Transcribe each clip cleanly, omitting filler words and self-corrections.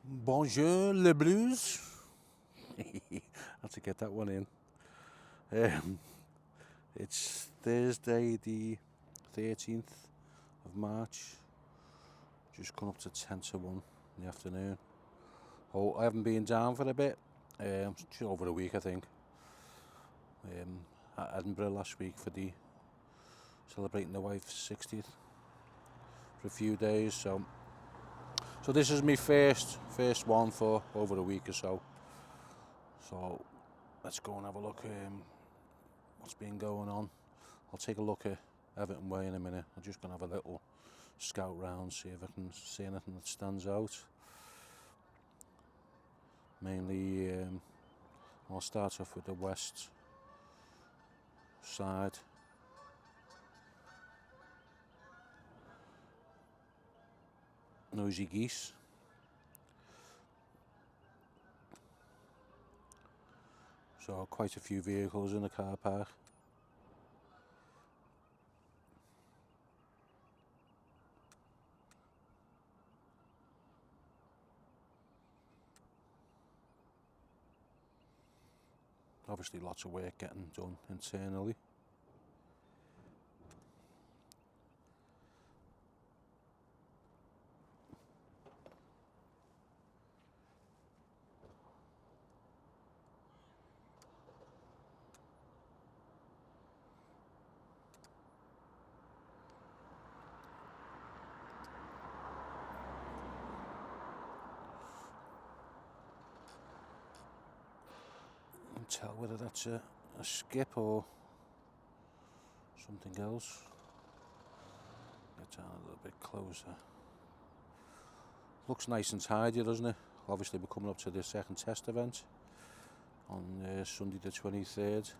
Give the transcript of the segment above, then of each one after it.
Bonjour, le blues. Had to get that one in. Um, it's Thursday, the 13th of March. Just gone up to 10 to 1 in the afternoon. Oh, I haven't been down for a bit. Just over a week, I think. At Edinburgh last week for the celebrating the wife's 60th for a few days. So this is my first one for over a week or so. So let's go and have a look what's been going on. I'll take a look at Everton Way in a minute. I'm just going to have a little scout round, see if I can see anything that stands out. Mainly, I'll start off with the west side. Noisy geese. So quite a few vehicles in the car park. Obviously lots of work getting done internally. Can't tell whether that's a skip or something else. Get down a little bit closer. Looks nice and tidy, doesn't it? Obviously we're coming up to the second test event on Sunday the 23rd.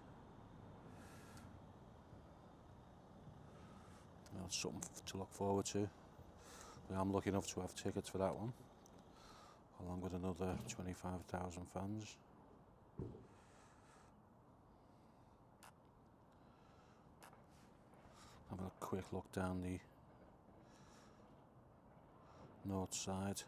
That's something to look forward to. I'm lucky enough to have tickets for that one, along with another 25,000 fans. Have a quick look down the north side.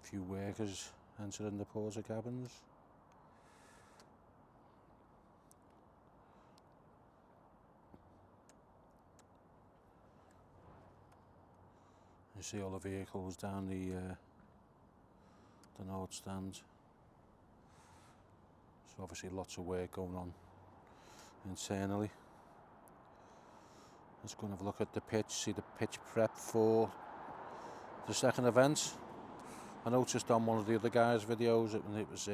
A few workers entering the porter cabins. You see all the vehicles down the north stand. So obviously lots of work going on internally. Let's go and have a look at the pitch, see the pitch prep for the second event. I noticed on one of the other guys' videos it was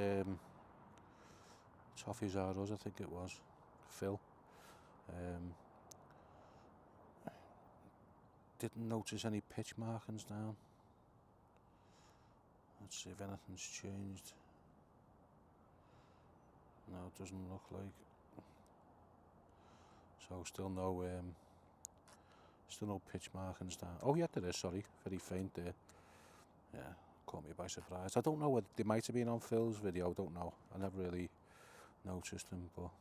Toffees R Us, I think it was, Phil. Didn't notice any pitch markings down. Let's see if anything's changed. No, it doesn't look like. So still no pitch markings down. Oh yeah, there is, sorry, very faint there. Yeah, caught me by surprise. I don't know whether they might have been on Phil's video, I don't know. I never really noticed them, but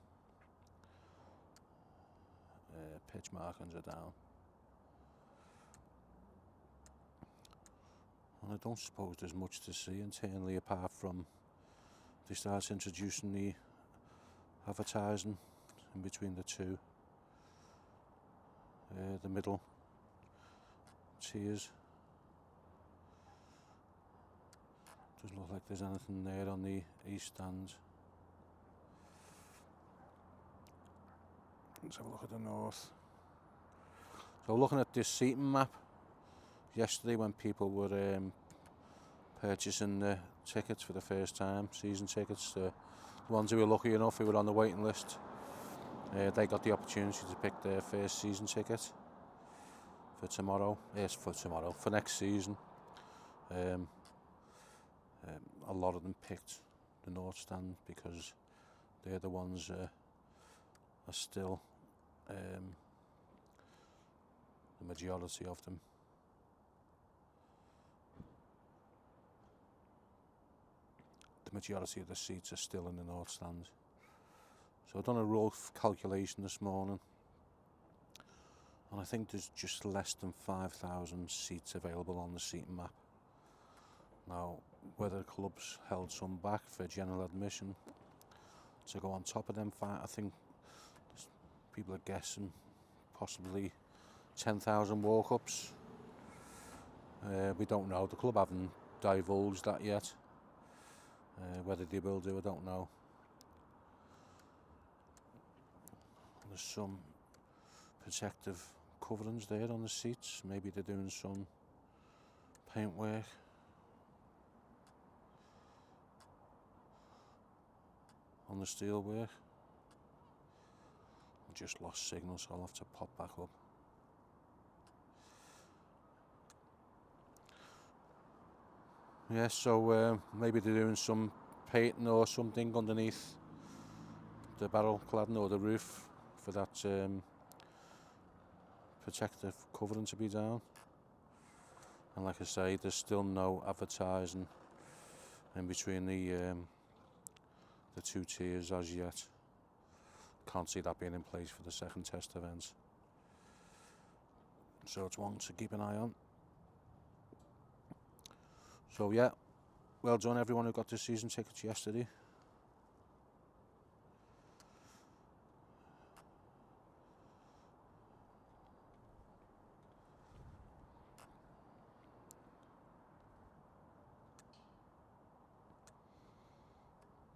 pitch markings are down. And I don't suppose there's much to see internally apart from they start introducing the advertising in between the two, the middle tiers. Doesn't look like there's anything there on the east stand. Let's have a look at the north. So looking at this seating map, yesterday when people were purchasing the tickets for the first time, season tickets, the ones who were lucky enough who were on the waiting list, they got the opportunity to pick their first season ticket for tomorrow. Yes, for next season. A lot of them picked the north stand because they're the ones are still the majority of them. The majority of the seats are still in the north stand. So I've done a rough calculation this morning, and I think there's just less than 5,000 seats available on the seating map. Now, whether the club's held some back for general admission to go on top of them, I think people are guessing possibly 10,000 walk-ups. We don't know. The club haven't divulged that yet. Whether they will do, I don't know. There's some protective coverings there on the seats. Maybe they're doing some paint work. On the steel work. I just lost signal, so I'll have to pop back up. Yeah, so maybe they're doing some painting or something underneath the barrel cladding or the roof for that protective covering to be down. And like I say, there's still no advertising in between the two tiers as yet. Can't see that being in place for the second test event. So it's one to keep an eye on. So yeah, well done everyone who got the season tickets yesterday.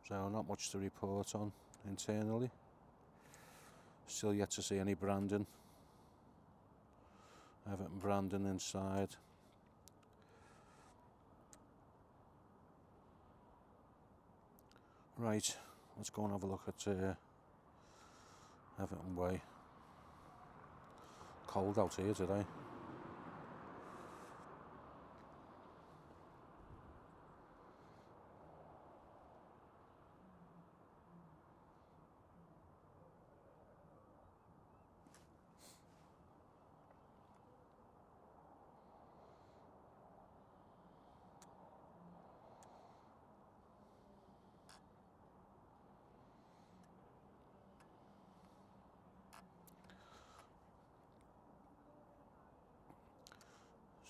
So not much to report on internally. Still yet to see any branding. Everton branding inside. Right, let's go and have a look at Everton Way. Cold out here today.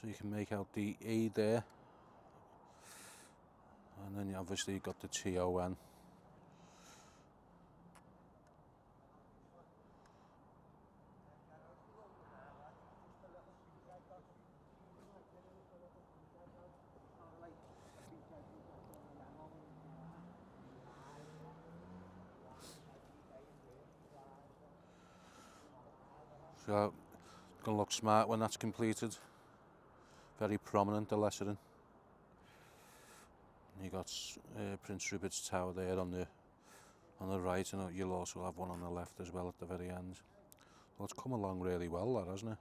So you can make out the E there, and then you obviously got the TON. So it's going to look smart when that's completed. Very prominent, the lettering. You got Prince Rupert's Tower there on the right, and you'll also have one on the left as well at the very end. Well, it's come along really well, that, hasn't it?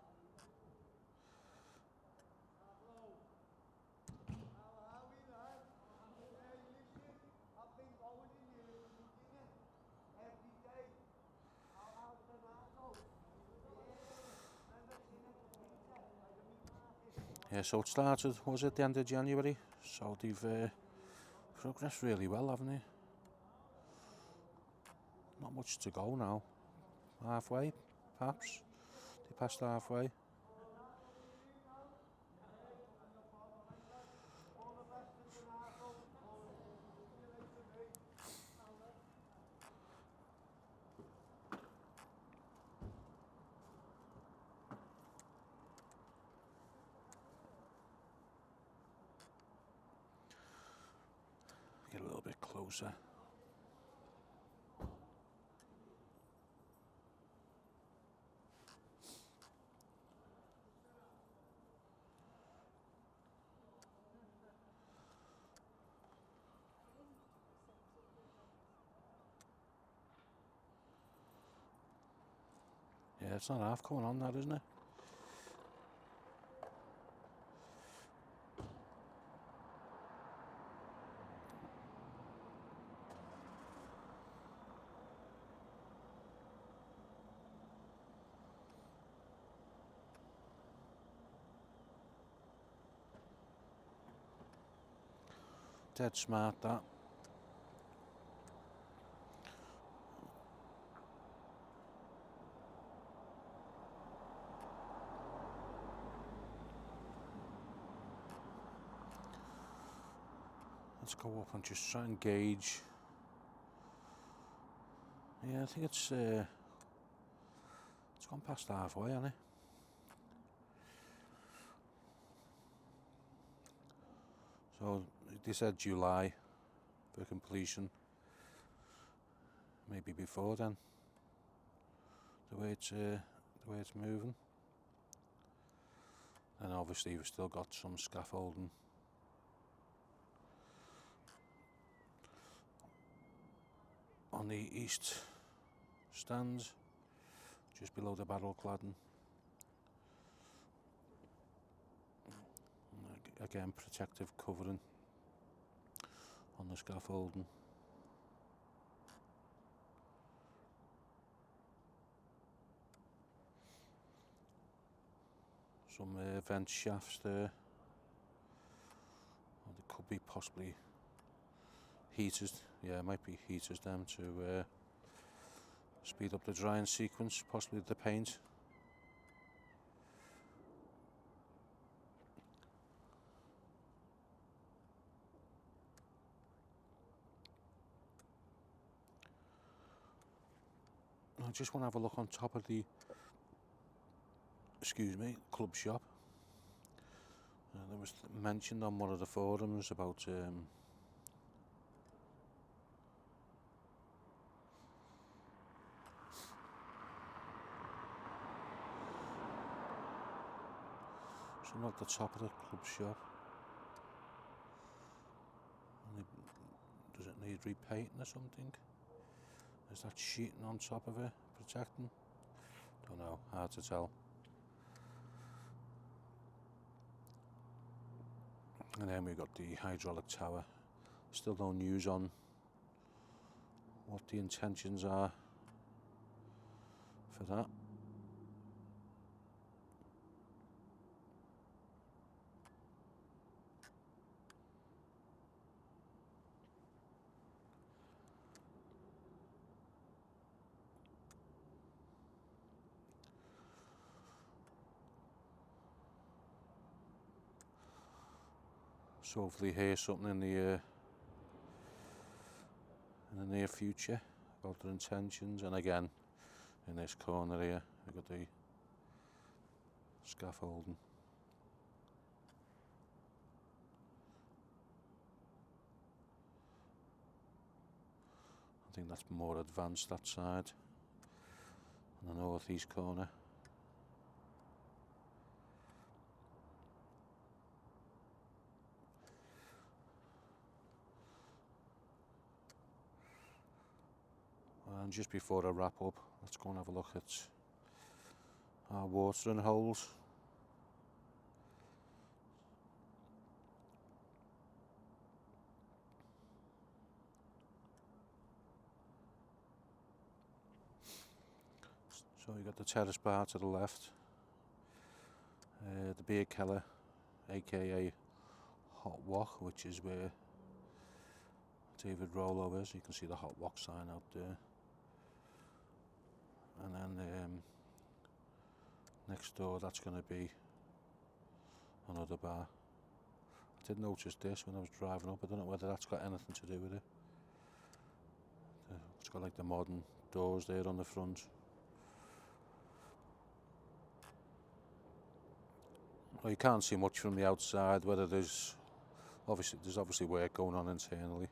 Yeah, so it started, was it the end of January? So they've progressed really well, haven't they? Not much to go now. Halfway, perhaps. They passed halfway. Get a little bit closer. Yeah, it's not half coming on that, isn't it? Dead smart that. Let's go up and just try and gauge. Yeah, I think it's gone past halfway, hasn't it? So they said July for completion. Maybe before then. The way it's moving. And obviously we've still got some scaffolding. On the east stands, just below the barrel cladding. Again, protective covering on the scaffolding. Some vent shafts there. Or there could be possibly heaters. Yeah, it might be heaters them to speed up the drying sequence, possibly the paint. I just want to have a look on top of the, club shop. There was mentioned on one of the forums about something at the top of the club shop. Does it need repainting or something? Is that sheeting on top of it protecting? Don't know, hard to tell. And then we've got the hydraulic tower. Still no news on what the intentions are for that. So hopefully hear something in the near future about their intentions. And again, in this corner here, we've got the scaffolding. I think that's more advanced, that side, on the northeast corner. And just before I wrap up, let's go and have a look at our watering holes. So you got the terrace bar to the left, the beer cellar, aka hot wok, which is where David Rollo is. You can see the hot wok sign out there. And then next door, that's going to be another bar. I did notice this when I was driving up. I don't know whether that's got anything to do with it. It's got like the modern doors there on the front. Well, you can't see much from the outside, whether there's obviously work going on internally.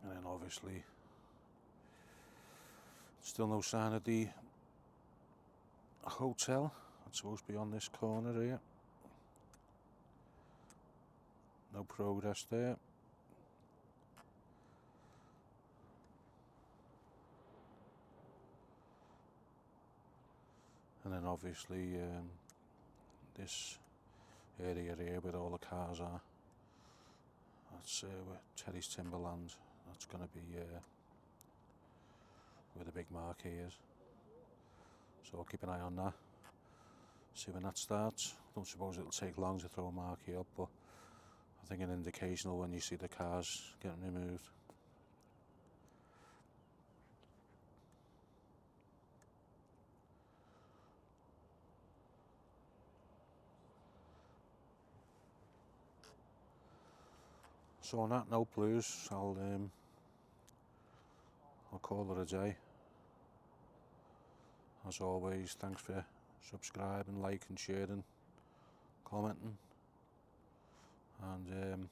And then obviously still no sign of the hotel. It's supposed to be on this corner here. No progress there. And then obviously this area here where all the cars are, That's with Terry's Timberland. That's going to be where the big marquee is. So I'll keep an eye on that. See when that starts. Don't suppose it'll take long to throw a marquee up, but I think an indication when you see the cars getting removed. So on that note, blues, I'll call it a day. As always, thanks for subscribing, liking, sharing, commenting, and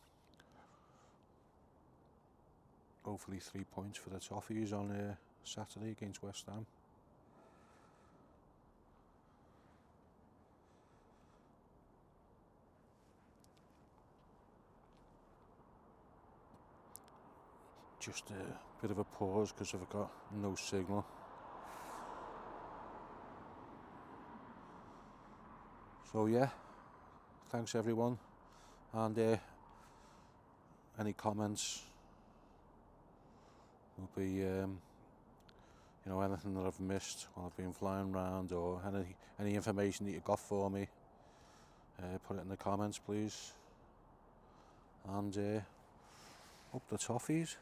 hopefully 3 points for the Toffees on Saturday against West Ham. Just a bit of a pause because I've got no signal. So yeah, thanks everyone, and any comments will be anything that I've missed while I've been flying around, or any information that you got for me, put it in the comments please, and up the Toffees.